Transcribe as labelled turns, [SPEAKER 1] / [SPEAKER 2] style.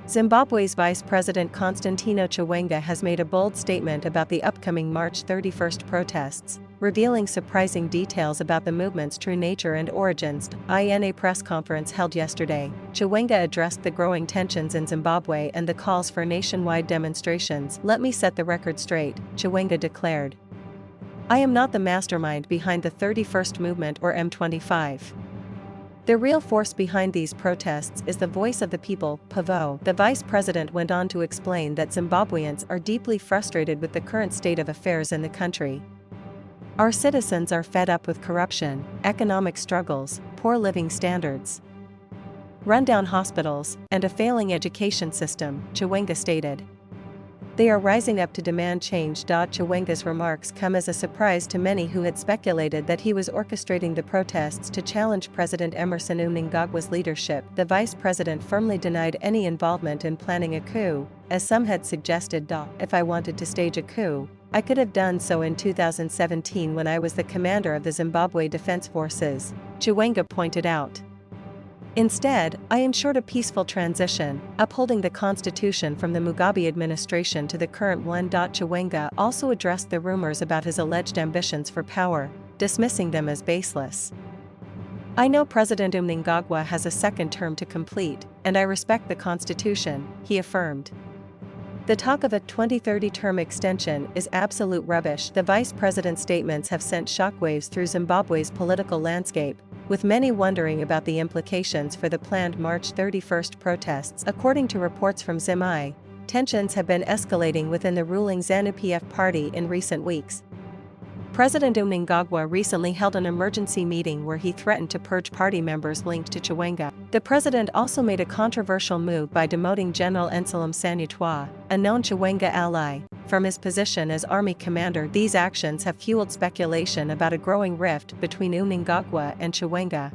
[SPEAKER 1] Zimbabwe's Vice President Constantino Chiwenga has made a bold statement about the upcoming March 31st protests, revealing surprising details about the movement's true nature and origins. In a press conference held yesterday, Chiwenga addressed the growing tensions in Zimbabwe and the calls for nationwide demonstrations. "Let me set the record straight," Chiwenga declared. "I am not the mastermind behind the 31st movement or M25. The real force behind these protests is the voice of the people, Pavo." The vice president went on to explain that Zimbabweans are deeply frustrated with the current state of affairs in the country. "Our citizens are fed up with corruption, economic struggles, poor living standards, rundown hospitals, and a failing education system," Chiwenga stated. "They are rising up to demand change." Chiwenga's remarks come as a surprise to many who had speculated that he was orchestrating the protests to challenge President Emmerson Mnangagwa's leadership. The vice president firmly denied any involvement in planning a coup, as some had suggested. "If I wanted to stage a coup, I could have done so in 2017 when I was the commander of the Zimbabwe Defense Forces," Chiwenga pointed out. "Instead, I ensured a peaceful transition, upholding the constitution from the Mugabe administration to the current one." Chiwenga also addressed the rumors about his alleged ambitions for power, dismissing them as baseless. "I know President Mnangagwa has a second term to complete, and I respect the constitution," he affirmed. "The talk of a 2030 term extension is absolute rubbish." The vice president's statements have sent shockwaves through Zimbabwe's political landscape, with many wondering about the implications for the planned March 31st protests. According to reports from Zimbabwe, tensions have been escalating within the ruling ZANU-PF party in recent weeks. President Mnangagwa recently held an emergency meeting where he threatened to purge party members linked to Chiwenga. The president also made a controversial move by demoting General Ensalam Sanyatwa, a known Chiwenga ally, from his position as army commander. These actions have fueled speculation about a growing rift between Mnangagwa and Chiwenga,